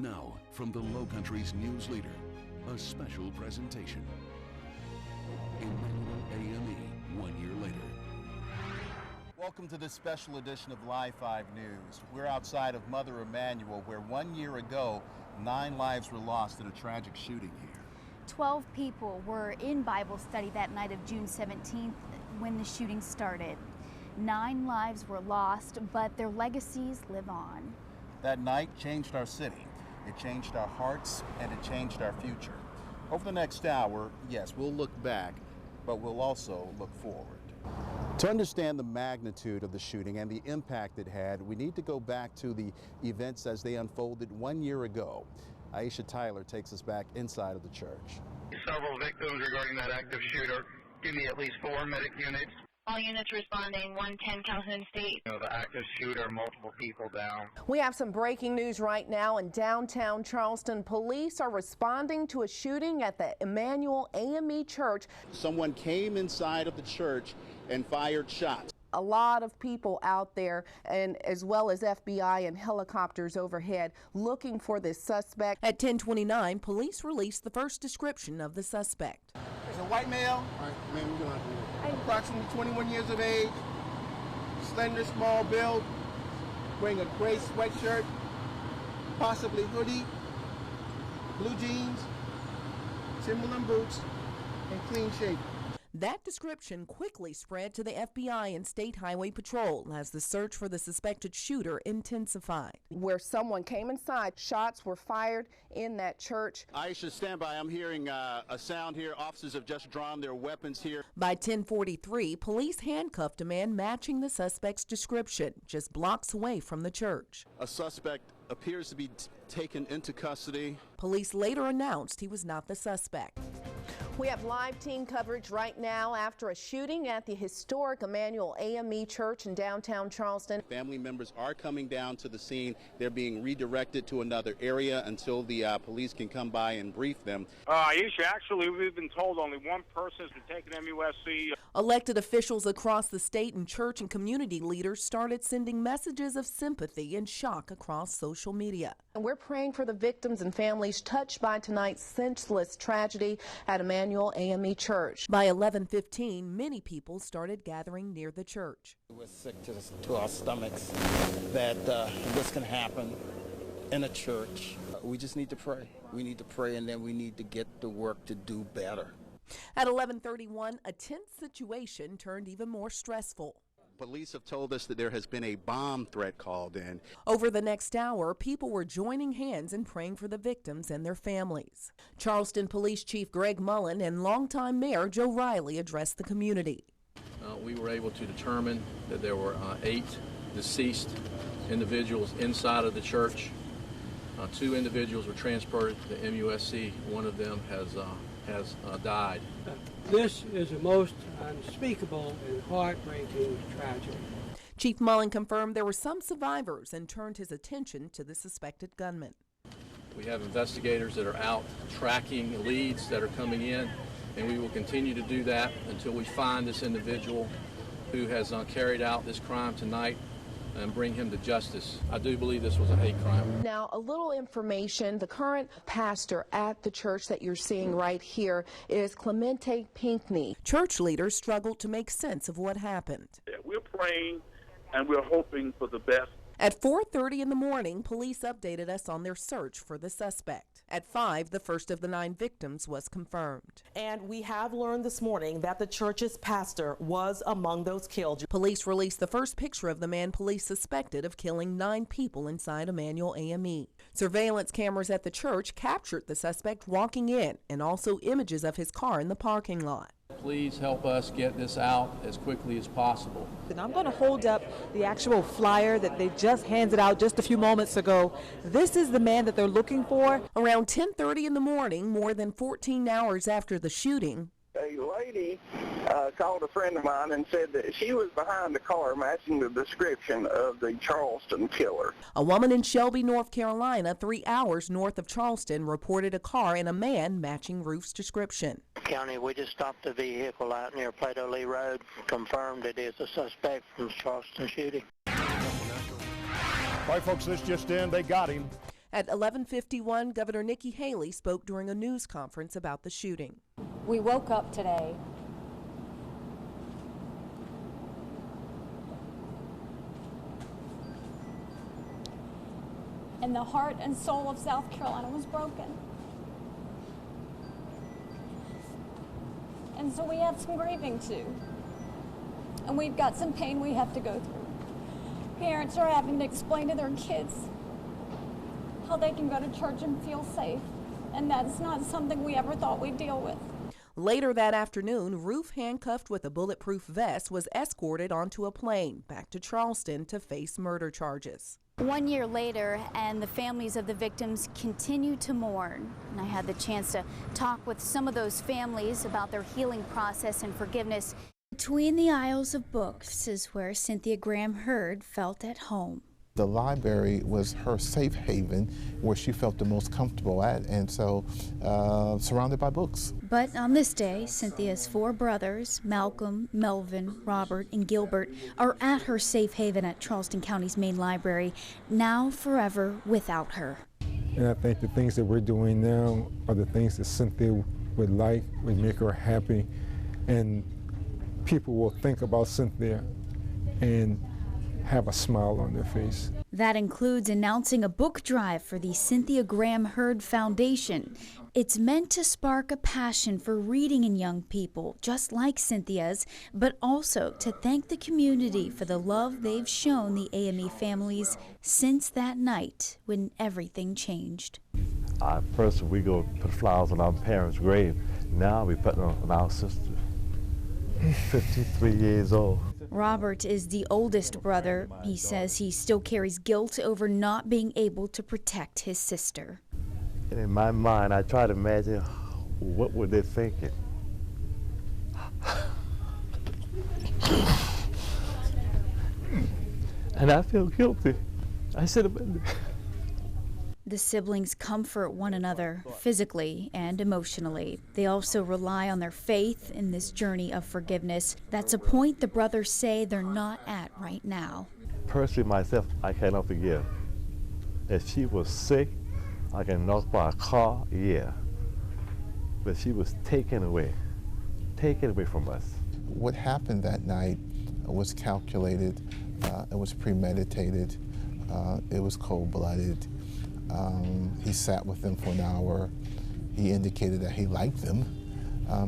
Now, from the Lowcountry's news leader, a special presentation. Emanuel AME, 1 year later. Welcome to this special edition of Live 5 News. We're outside of Mother Emanuel, where 1 year ago, 9 lives were lost in a tragic shooting here. 12 people were in Bible study that night of June 17th when the shooting started. 9 lives were lost, but their legacies live on. That night changed our city. It changed our hearts, and it changed our future. Over the next hour, yes, we'll look back, but we'll also look forward. To understand the magnitude of the shooting and the impact it had, we need to go back to the events as they unfolded 1 year ago. Aisha Tyler takes us back inside of the church. Several victims regarding that active shooter. Give me at least 4 medic units. All units responding, 110 Calhoun State. The active shooter, multiple people down. We have some breaking news right now in downtown Charleston. Police are responding to a shooting at the Emanuel AME Church. Someone came inside of the church and fired shots. A lot of people out there, and as well as FBI and helicopters overhead looking for this suspect. At 10:29, police released the first description of the suspect. There's a white male, approximately 21 years of age, slender, small build, wearing a gray sweatshirt, possibly hoodie, blue jeans, Timberland boots, and clean shaven. That description quickly spread to the FBI and State Highway Patrol as the search for the suspected shooter intensified. Where someone came inside, shots were fired in that church. Aisha, stand by. I'm hearing a sound here. Officers have just drawn their weapons here. By 10:43, police handcuffed a man matching the suspect's description, just blocks away from the church. A suspect appears to be taken into custody. Police later announced he was not the suspect. We have live team coverage right now after a shooting at the historic Emanuel AME Church in downtown Charleston. Family members are coming down to the scene. They're being redirected to another area until the police can come by and brief them. Aisha, actually, we've been told only one person has been taken to MUSC. Elected officials across the state and church and community leaders started sending messages of sympathy and shock across social media. And we're praying for the victims and families touched by tonight's senseless tragedy at Emanuel AME Church. By 11:15, many people started gathering near the church. We're sick to our stomachs that this can happen in a church. We just need to pray. We need to pray, and then we need to get to work to do better. At 11:31, a tense situation turned even more stressful. Police have told us that there has been a bomb threat called in. Over the next hour, people were joining hands and praying for the victims and their families. Charleston Police Chief Greg Mullen and longtime Mayor Joe Riley addressed the community. We were able to determine that there were 8 deceased individuals inside of the church. 2 individuals were transported to MUSC. One of them has died. This is a most unspeakable and heartbreaking tragedy. Chief Mullen confirmed there were some survivors and turned his attention to the suspected gunman. We have investigators that are out tracking leads that are coming in, and we will continue to do that until we find this individual who has carried out this crime tonight and bring him to justice. I do believe this was a hate crime. Now, a little information. The current pastor at the church that you're seeing right here is Clemente Pinckney. Church leaders struggled to make sense of what happened. We're praying and we're hoping for the best. At 4:30 in the morning, police updated us on their search for the suspect. At 5, the first of the 9 victims was confirmed. And we have learned this morning that the church's pastor was among those killed. Police released the first picture of the man police suspected of killing 9 people inside Emanuel AME. Surveillance cameras at the church captured the suspect walking in, and also images of his car in the parking lot. Please help us get this out as quickly as possible. And I'm going to hold up the actual flyer that they just handed out just a few moments ago. This is the man that they're looking for. Around 10:30 in the morning, more than 14 hours after the shooting, a lady called a friend of mine and said that she was behind the car matching the description of the Charleston killer. A woman in Shelby, North Carolina, 3 hours north of Charleston, reported a car and a man matching Ruth's description. County, we just stopped the vehicle out near Plato Lee Road, confirmed it is a suspect from the Charleston shooting. All right, folks, this just in, they got him. At 11:51, Governor Nikki Haley spoke during a news conference about the shooting. We woke up today and the heart and soul of South Carolina was broken. And so we have some grieving too. And we've got some pain we have to go through. Parents are having to explain to their kids how they can go to church and feel safe. And that's not something we ever thought we'd deal with. Later that afternoon, Ruth, handcuffed with a bulletproof vest, was escorted onto a plane back to Charleston to face murder charges. 1 year later, and the families of the victims continue to mourn. And I had the chance to talk with some of those families about their healing process and forgiveness. Between the aisles of books is where Cynthia Graham Hurd felt at home. The library was her safe haven where she felt the most comfortable at, and so surrounded by books. But on this day, Cynthia's 4 brothers, Malcolm, Melvin, Robert, and Gilbert, are at her safe haven at Charleston County's main library, now forever without her. And I think the things that we're doing now are the things that Cynthia would like, would make her happy, and people will think about Cynthia and have a smile on their face. That includes announcing a book drive for the Cynthia Graham Hurd Foundation. It's meant to spark a passion for reading in young people, just like Cynthia's, but also to thank the community for the love they've shown the AME families since that night when everything changed. First, we go put flowers on our parents' grave. Now we put them on our sister, 53 years old. Robert is the oldest brother. He says he still carries guilt over not being able to protect his sister. And in my mind, I try to imagine what were they thinking. And I feel guilty. I should have been there. The siblings comfort one another physically and emotionally. They also rely on their faith in this journey of forgiveness. That's a point the brothers say they're not at right now. Personally, myself, I cannot forgive. If she was sick, I can knock by a car, yeah. But she was taken away from us. What happened that night was calculated, it was premeditated, it was cold-blooded. He sat with them for an hour. He indicated that he liked them,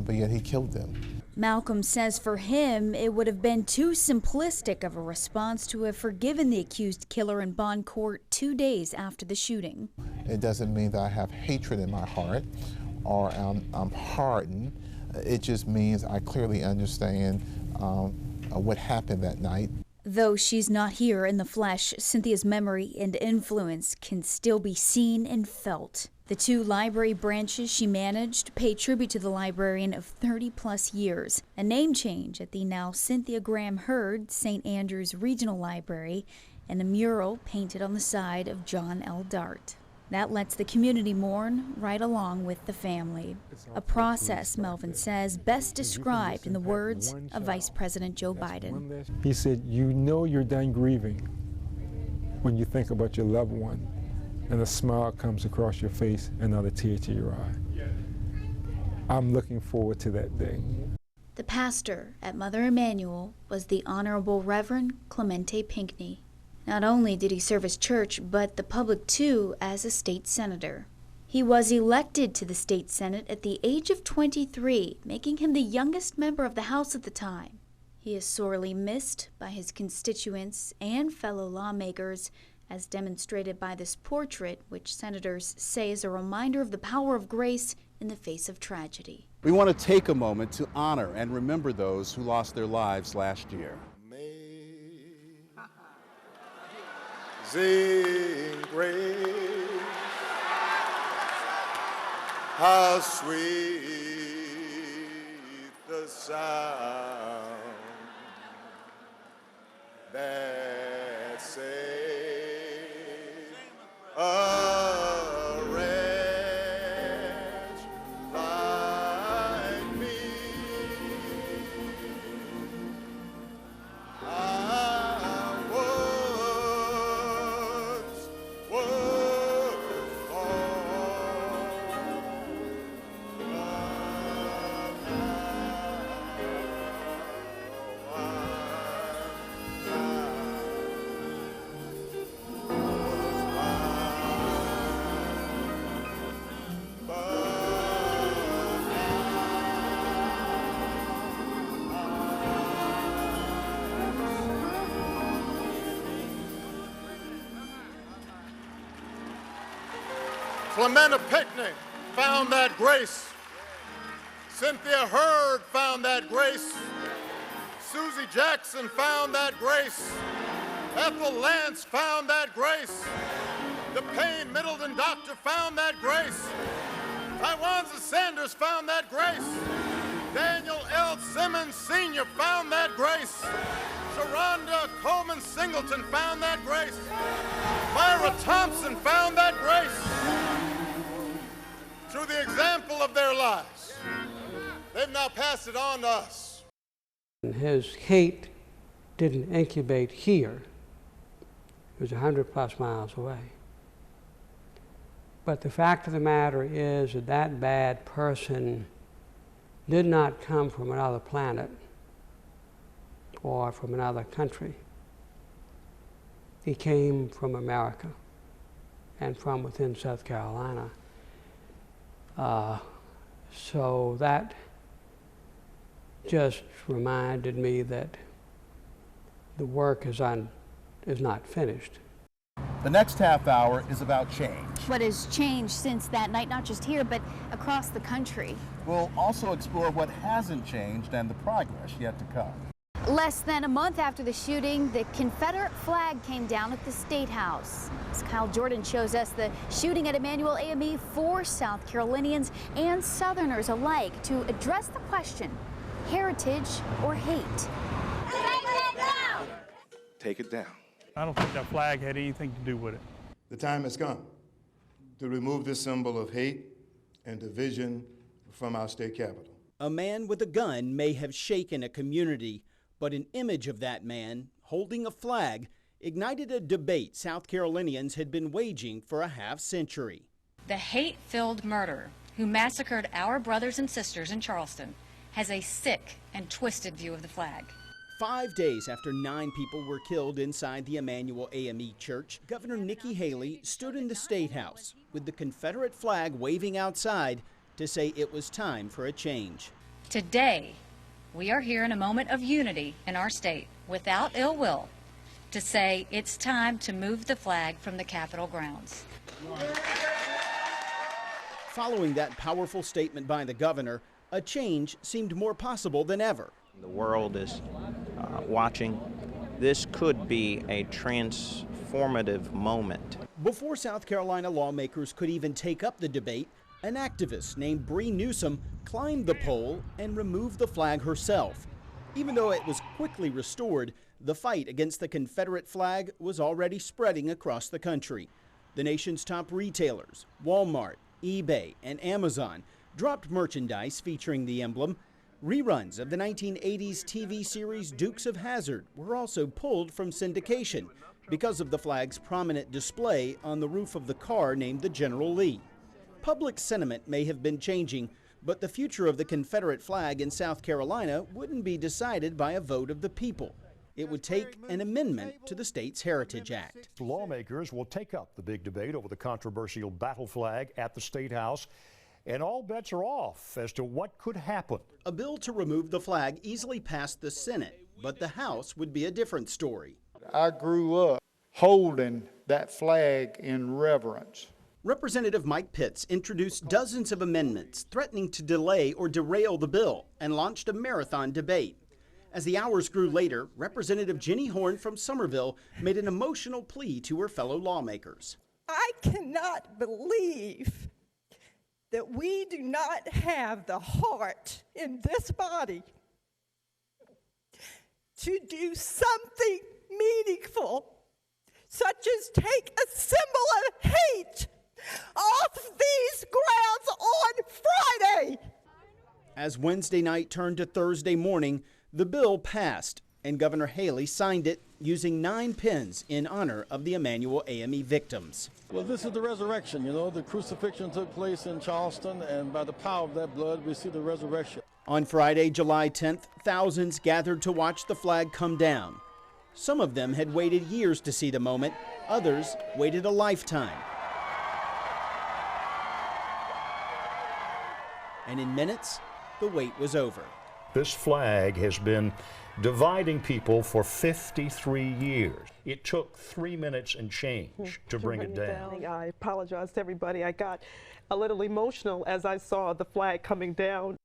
but yet he killed them. Malcolm says for him, it would have been too simplistic of a response to have forgiven the accused killer in bond court 2 days after the shooting. It doesn't mean that I have hatred in my heart or I'm hardened. It just means I clearly understand what happened that night. Though she's not here in the flesh, Cynthia's memory and influence can still be seen and felt. The 2 library branches she managed pay tribute to the librarian of 30-plus years. A name change at the now Cynthia Graham Hurd St. Andrews Regional Library, and a mural painted on the side of John L. Dart. That lets the community mourn right along with the family. A process, Melvin says, best described in the words of Vice President Joe Biden. He said, you know you're done grieving when you think about your loved one and a smile comes across your face and not a tear to your eye. I'm looking forward to that day. The pastor at Mother Emanuel was the Honorable Reverend Clemente Pinckney. Not only did he serve his church, but the public too as a state senator. He was elected to the state senate at the age of 23, making him the youngest member of the House at the time. He is sorely missed by his constituents and fellow lawmakers, as demonstrated by this portrait, which senators say is a reminder of the power of grace in the face of tragedy. We want to take a moment to honor and remember those who lost their lives last year. Amazing grace, how sweet the sound that saved a wretch like me. I once was Clementa Pinckney found that grace. Cynthia Hurd found that grace. Susie Jackson found that grace. Ethel Lance found that grace. DePayne Middleton Doctor found that grace. Tywanza Sanders found that grace. Daniel L. Simmons Sr. found that grace. Sharonda Coleman Singleton found that grace. Myra Thompson found that grace. Through the example of their lives, they've now passed it on to us. His hate didn't incubate here. It was 100+ miles away. But the fact of the matter is that that bad person did not come from another planet or from another country. He came from America and from within South Carolina. So that just reminded me that the work is not finished. The next half hour is about change. What has changed since that night, not just here, but across the country? We'll also explore what hasn't changed and the progress yet to come. Less than a month after the shooting, the Confederate flag came down at the State House. As Kyle Jordan shows us, the shooting at Emanuel AME forced South Carolinians and Southerners alike to address the question, heritage or hate? Take it down! Take it down. I don't think that flag had anything to do with it. The time has come to remove this symbol of hate and division from our state capitol. A man with a gun may have shaken a community, but an image of that man holding a flag ignited a debate South Carolinians had been waging for a half-century. The hate-filled murderer who massacred our brothers and sisters in Charleston has a sick and twisted view of the flag. 5 days after 9 people were killed inside the Emanuel AME Church, Governor Nikki Haley stood in the State House with the Confederate flag waving outside to say it was time for a change. Today, we are here in a moment of unity in our state, without ill will, to say it's time to move the flag from the Capitol grounds. Following that powerful statement by the governor, a change seemed more possible than ever. The world is watching. This could be a transformative moment. Before South Carolina lawmakers could even take up the debate, an activist named Bree Newsom climbed the pole and removed the flag herself. Even though it was quickly restored, the fight against the Confederate flag was already spreading across the country. The nation's top retailers, Walmart, eBay, and Amazon, dropped merchandise featuring the emblem. Reruns of the 1980s TV series Dukes of Hazzard were also pulled from syndication because of the flag's prominent display on the roof of the car named the General Lee. Public sentiment may have been changing, but the future of the Confederate flag in South Carolina wouldn't be decided by a vote of the people. It would take an amendment to the state's Heritage Act. Lawmakers will take up the big debate over the controversial battle flag at the State House, and all bets are off as to what could happen. A bill to remove the flag easily passed the Senate, but the House would be a different story. I grew up holding that flag in reverence. Representative Mike Pitts introduced dozens of amendments threatening to delay or derail the bill and launched a marathon debate. As the hours grew later, Representative Jenny Horn from Somerville made an emotional plea to her fellow lawmakers. I cannot believe that we do not have the heart in this body to do something meaningful, such as take a symbol of hate off these grounds on Friday. As Wednesday night turned to Thursday morning, the bill passed, and Governor Haley signed it using 9 pens in honor of the Emanuel AME victims. Well, this is the resurrection. You know, the crucifixion took place in Charleston, and by the power of that blood, we see the resurrection. On Friday, July 10th, thousands gathered to watch the flag come down. Some of them had waited years to see the moment. Others waited a lifetime. And in minutes, the wait was over. This flag has been dividing people for 53 years. It took 3 minutes and change to bring it down. I apologize to everybody. I got a little emotional as I saw the flag coming down.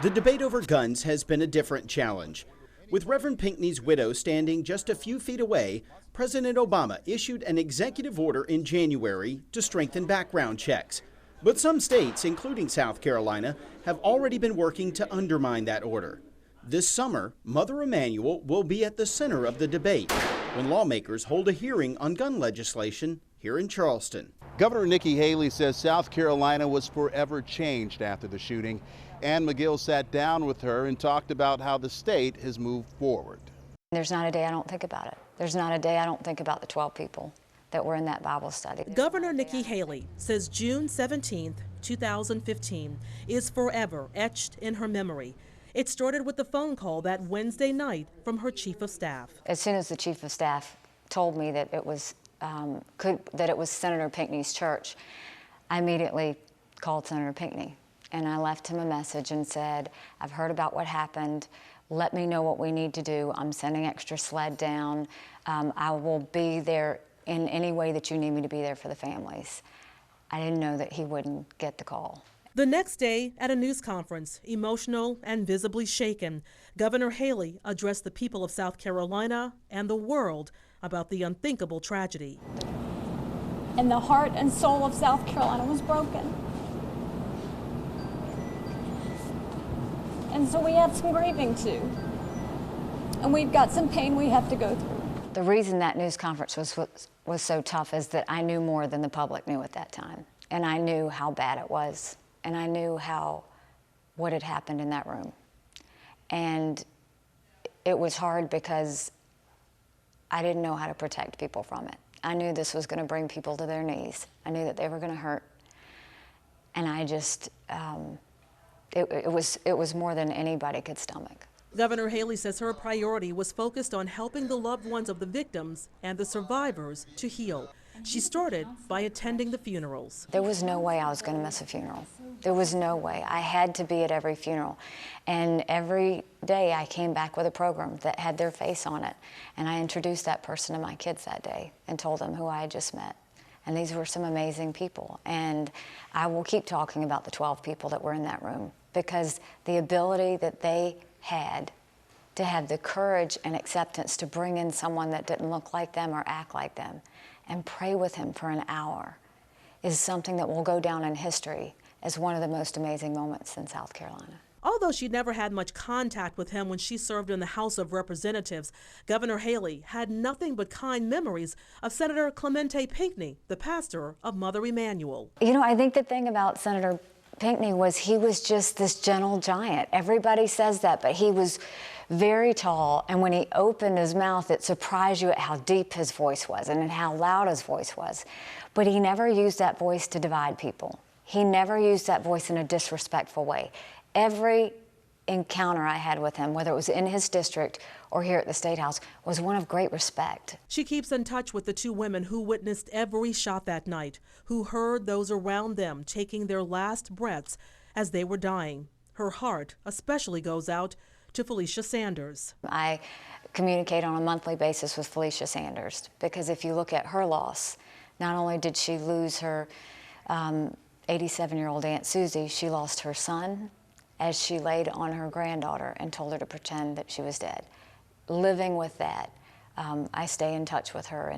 The debate over guns has been a different challenge. With Reverend Pinckney's widow standing just a few feet away, President Obama issued an executive order in January to strengthen background checks. But some states, including South Carolina, have already been working to undermine that order. This summer, Mother Emanuel will be at the center of the debate when lawmakers hold a hearing on gun legislation here in Charleston. Governor Nikki Haley says South Carolina was forever changed after the shooting. Ann McGill sat down with her and talked about how the state has moved forward. There's not a day I don't think about it. There's not a day I don't think about the 12 people that were in that Bible study. Governor Nikki Haley says June 17, 2015 is forever etched in her memory. It started with the phone call that Wednesday night from her chief of staff. As soon as the chief of staff told me that it was Senator Pinckney's church, I immediately called Senator Pinckney and I left him a message and said, I've heard about what happened. Let me know what we need to do. I'm sending extra sled down. I will be there in any way that you need me to be there for the families. I didn't know that he wouldn't get the call. The next day, at a news conference, emotional and visibly shaken, Governor Haley addressed the people of South Carolina and the world about the unthinkable tragedy. And the heart and soul of South Carolina was broken. And so we have some grieving too. And we've got some pain we have to go through. The reason that news conference was so tough is that I knew more than the public knew at that time. And I knew how bad it was. And I knew what had happened in that room. And it was hard because I didn't know how to protect people from it. I knew this was going to bring people to their knees. I knew that they were going to hurt. And I just, it was more than anybody could stomach. Governor Haley says her priority was focused on helping the loved ones of the victims and the survivors to heal. She started by attending the funerals. There was no way I was going to miss a funeral. There was no way. I had to be at every funeral. And every day I came back with a program that had their face on it. And I introduced that person to my kids that day and told them who I had just met. And these were some amazing people. And I will keep talking about the 12 people that were in that room because the ability that they had to have the courage and acceptance to bring in someone that didn't look like them or act like them and pray with him for an hour is something that will go down in history as one of the most amazing moments in South Carolina. Although she never had much contact with him when she served in the House of Representatives, Governor Haley had nothing but kind memories of Senator Clemente Pinckney, the pastor of Mother Emanuel. You know, I think the thing about Senator Pinckney was he was just this gentle giant. Everybody says that, but he was very tall, and when he opened his mouth, it surprised you at how deep his voice was and how loud his voice was. But he never used that voice to divide people. He never used that voice in a disrespectful way. Every encounter I had with him, whether it was in his district or here at the State House, was one of great respect. She keeps in touch with the two women who witnessed every shot that night, who heard those around them taking their last breaths as they were dying. Her heart especially goes out to Felicia Sanders. I communicate on a monthly basis with Felicia Sanders because if you look at her loss, not only did she lose her 87-year-old Aunt Susie, she lost her son as she laid on her granddaughter and told her to pretend that she was dead. Living with that, I stay in touch with her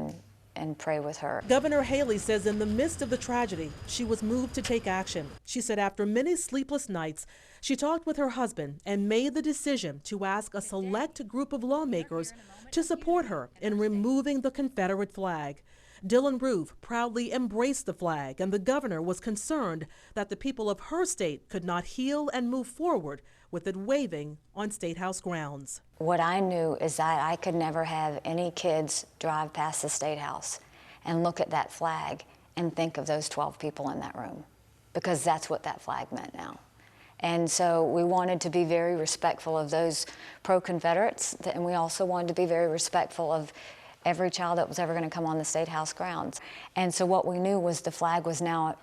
and pray with her. Governor Haley says in the midst of the tragedy, she was moved to take action. She said after many sleepless nights, she talked with her husband and made the decision to ask a select group of lawmakers to support her in removing the Confederate flag. Dylan Roof proudly embraced the flag, and the governor was concerned that the people of her state could not heal and move forward with it waving on State House grounds. What I knew is that I could never have any kids drive past the State House and look at that flag and think of those 12 people in that room, because that's what that flag meant now. And so we wanted to be very respectful of those pro-Confederates, and we also wanted to be very respectful of every child that was ever going to come on the State House grounds. And so what we knew was the flag was now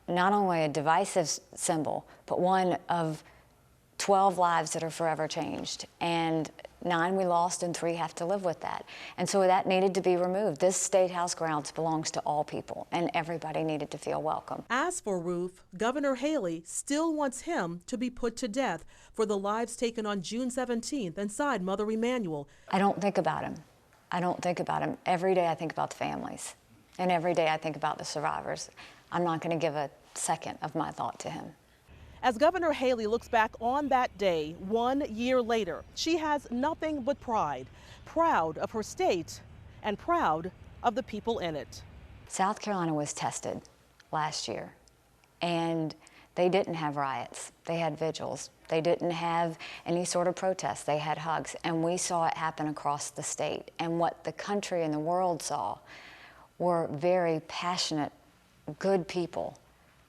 not only a divisive symbol, but one of 12 lives that are forever changed. And 9 we lost and 3 have to live with that. And so that needed to be removed. This State House grounds belongs to all people, and everybody needed to feel welcome. As for Roof, Governor Haley still wants him to be put to death for the lives taken on June 17th inside Mother Emanuel. I don't think about him. I don't think about him. Every day I think about the families, and every day I think about the survivors. I'm not going to give a second of my thought to him. As Governor Haley looks back on that day 1 year later, she has nothing but pride. Proud of her state and proud of the people in it. South Carolina was tested last year, and they didn't have riots. They had vigils. They didn't have any sort of protests. They had hugs, and we saw it happen across the state. And what the country and the world saw were very passionate, good people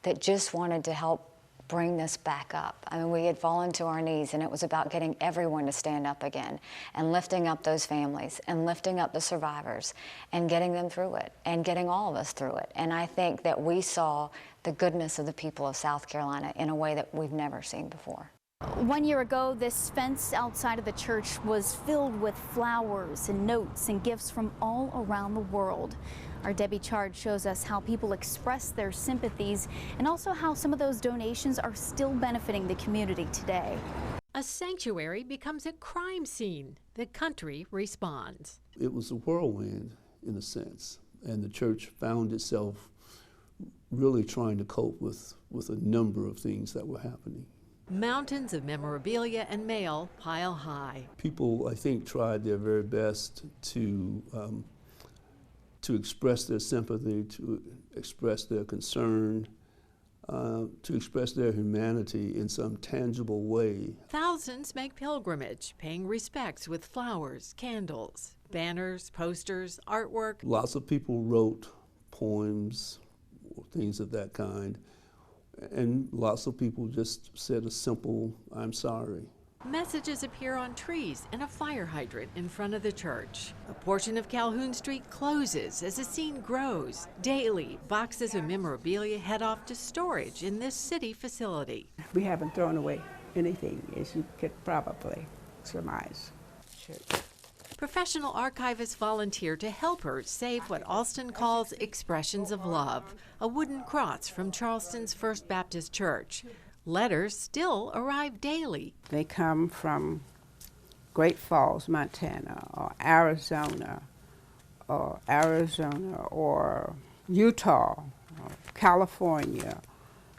that just wanted to help bring this back up. I mean, we had fallen to our knees, and it was about getting everyone to stand up again and lifting up those families and lifting up the survivors and getting them through it and getting all of us through it. And I think that we saw the goodness of the people of South Carolina in a way that we've never seen before. 1 year ago, this fence outside of the church was filled with flowers and notes and gifts from all around the world. Our Debbie Chard shows us how people express their sympathies and also how some of those donations are still benefiting the community today. A sanctuary becomes a crime scene. The country responds. It was a whirlwind in a sense, and the church found itself really trying to cope with a number of things that were happening. Mountains of memorabilia and mail pile high. People, I think, tried their very best to express their sympathy, to express their concern, to express their humanity in some tangible way. Thousands make pilgrimage, paying respects with flowers, candles, banners, posters, artwork. Lots of people wrote poems or things of that kind, and lots of people just said a simple, "I'm sorry." Messages appear on trees and a fire hydrant in front of the church. A portion of Calhoun Street closes as the scene grows. Daily, boxes of memorabilia head off to storage in this city facility. We haven't thrown away anything, as you could probably surmise. Professional archivists volunteer to help her save what Alston calls expressions of love, a wooden cross from Charleston's First Baptist Church. Letters still arrive daily. They come from Great Falls, Montana, or Arizona, or Utah, or California,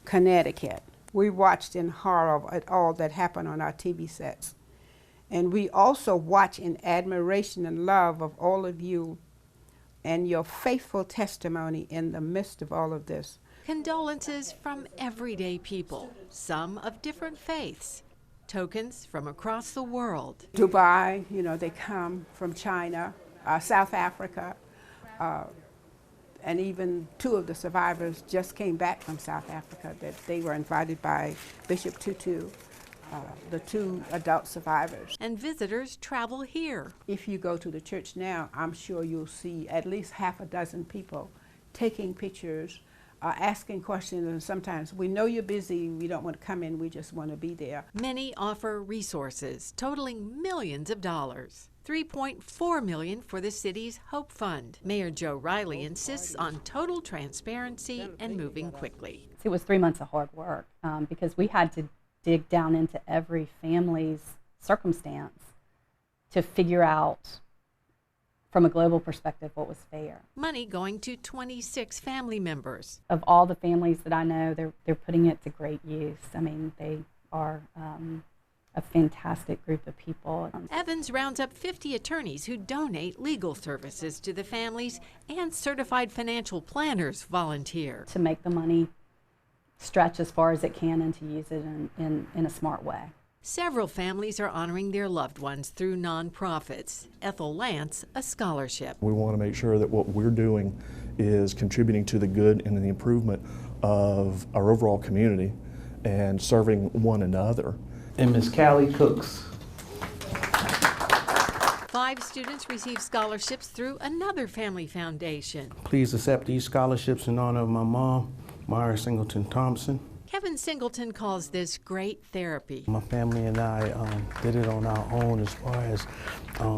Connecticut. We watched in horror at all that happened on our TV sets. And we also watch in admiration and love of all of you and your faithful testimony in the midst of all of this. Condolences from everyday people, some of different faiths. Tokens from across the world. Dubai, you know, they come from China, South Africa, and even 2 of the survivors just came back from South Africa. That they were invited by Bishop Tutu, the 2 adult survivors. And visitors travel here. If you go to the church now, I'm sure you'll see at least half a dozen people taking pictures, asking questions, and sometimes, "We know you're busy, we don't want to come in, we just want to be there." Many offer resources totaling millions of dollars. $3.4 million for the city's Hope Fund. Mayor Joe Riley insists on total transparency and moving quickly. It was 3 months of hard work because we had to dig down into every family's circumstance to figure out from a global perspective what was fair. Money going to 26 family members. Of all the families that I know, they're putting it to great use. I mean, they are a fantastic group of people. Evans rounds up 50 attorneys who donate legal services to the families, and certified financial planners volunteer. To make the money stretch as far as it can and to use it in a smart way. Several families are honoring their loved ones through nonprofits. Ethel Lance, a scholarship. We want to make sure that what we're doing is contributing to the good and the improvement of our overall community and serving one another. And Ms. Callie Cooks. 5 students receive scholarships through another family foundation. Please accept these scholarships in honor of my mom, Myra Singleton Thompson. Kevin Singleton calls this great therapy. My family and I did it on our own, as far as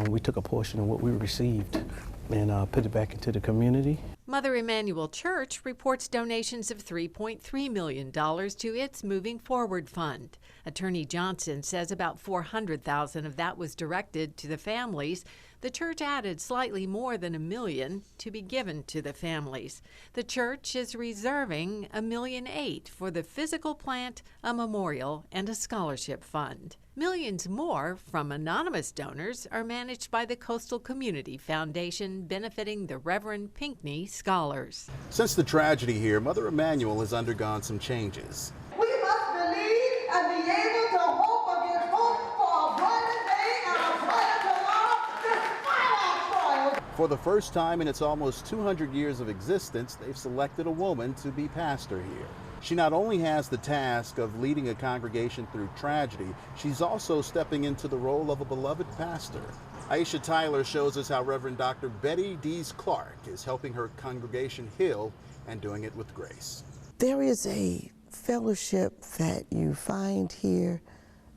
we took a portion of what we received and put it back into the community. Mother Emanuel Church reports donations of $3.3 million to its Moving Forward Fund. Attorney Johnson says about $400,000 of that was directed to the families. The church added slightly more than $1 million to be given to the families. The church is reserving $1.8 million for the physical plant, a memorial, and a scholarship fund. Millions more from anonymous donors are managed by the Coastal Community Foundation, benefiting the Reverend Pinckney Scholars. Since the tragedy here, Mother Emanuel has undergone some changes. We must believe and be able to hope against hope for a brighter day and a brighter tomorrow despite our trials. For the first time in its almost 200 years of existence, they've selected a woman to be pastor here. She not only has the task of leading a congregation through tragedy, she's also stepping into the role of a beloved pastor. Aisha Tyler shows us how Reverend Dr. Betty Dees Clark is helping her congregation heal and doing it with grace. There is a fellowship that you find here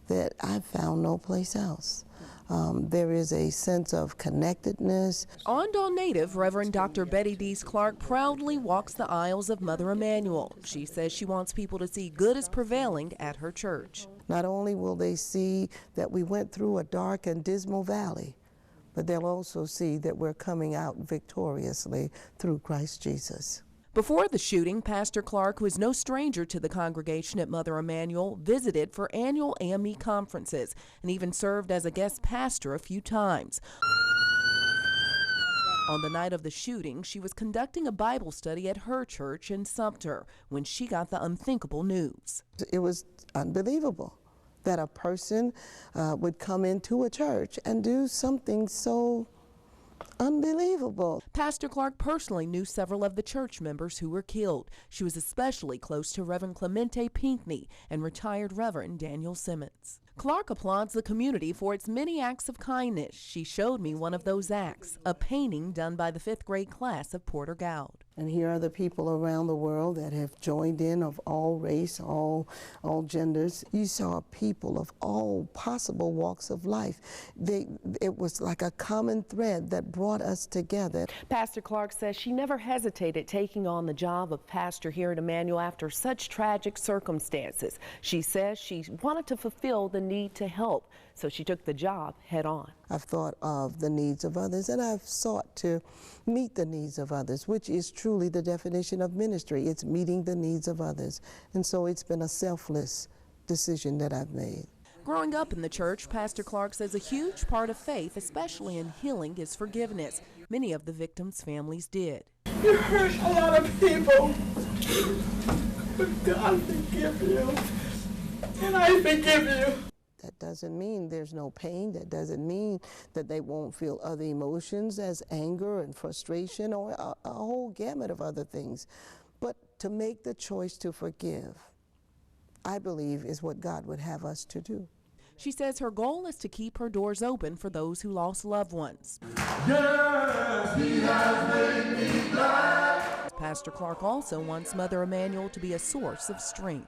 that I've found no place else. There is a sense of connectedness. Ondon native Reverend Dr. Betty Dees Clark proudly walks the aisles of Mother Emanuel. She says she wants people to see good is prevailing at her church. Not only will they see that we went through a dark and dismal valley, but they'll also see that we're coming out victoriously through Christ Jesus. Before the shooting, Pastor Clark, who is no stranger to the congregation at Mother Emanuel, visited for annual AME conferences and even served as a guest pastor a few times. On the night of the shooting, she was conducting a Bible study at her church in Sumter when she got the unthinkable news. It was unbelievable that a person would come into a church and do something so unbelievable. Pastor Clark personally knew several of the church members who were killed. She was especially close to Reverend Clemente Pinckney and retired Reverend Daniel Simmons. Clark applauds the community for its many acts of kindness. She showed me one of those acts, a painting done by the 5th grade class of Porter Gowd. And here are the people around the world that have joined in, of all race, all genders. You saw people of all possible walks of life. It was like a common thread that brought us together. Pastor Clark says she never hesitated taking on the job of pastor here at Emanuel after such tragic circumstances. She says she wanted to fulfill the need to help, so she took the job head on. I've thought of the needs of others, and I've sought to meet the needs of others, which is truly the definition of ministry. It's meeting the needs of others. And so it's been a selfless decision that I've made. Growing up in the church, Pastor Clark says a huge part of faith, especially in healing, is forgiveness. Many of the victims' families did. You hurt a lot of people, but God forgive you, and I forgive you. That doesn't mean there's no pain. That doesn't mean that they won't feel other emotions as anger and frustration or a whole gamut of other things. But to make the choice to forgive, I believe, is what God would have us to do. She says her goal is to keep her doors open for those who lost loved ones. Yes, He has made me glad. Pastor Clark also wants Mother Emanuel to be a source of strength.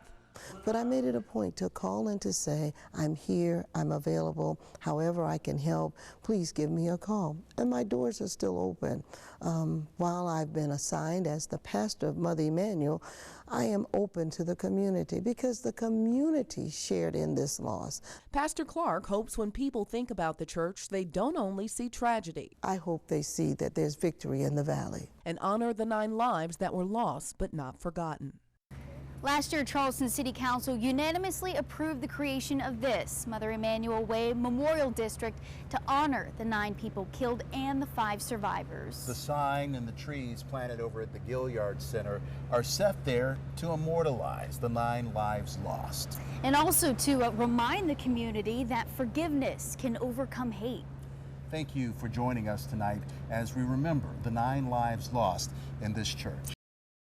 But I made it a point to call and to say, I'm here, I'm available, however I can help, please give me a call. And my doors are still open. While I've been assigned as the pastor of Mother Emanuel, I am open to the community because the community shared in this loss. Pastor Clark hopes when people think about the church, they don't only see tragedy. I hope they see that there's victory in the valley. And honor the 9 lives that were lost but not forgotten. Last year, Charleston City Council unanimously approved the creation of this Mother Emanuel Way Memorial District to honor the 9 people killed and the 5 survivors. The sign and the trees planted over at the Gilliard Center are set there to immortalize the 9 lives lost. And also to remind the community that forgiveness can overcome hate. Thank you for joining us tonight as we remember the 9 lives lost in this church.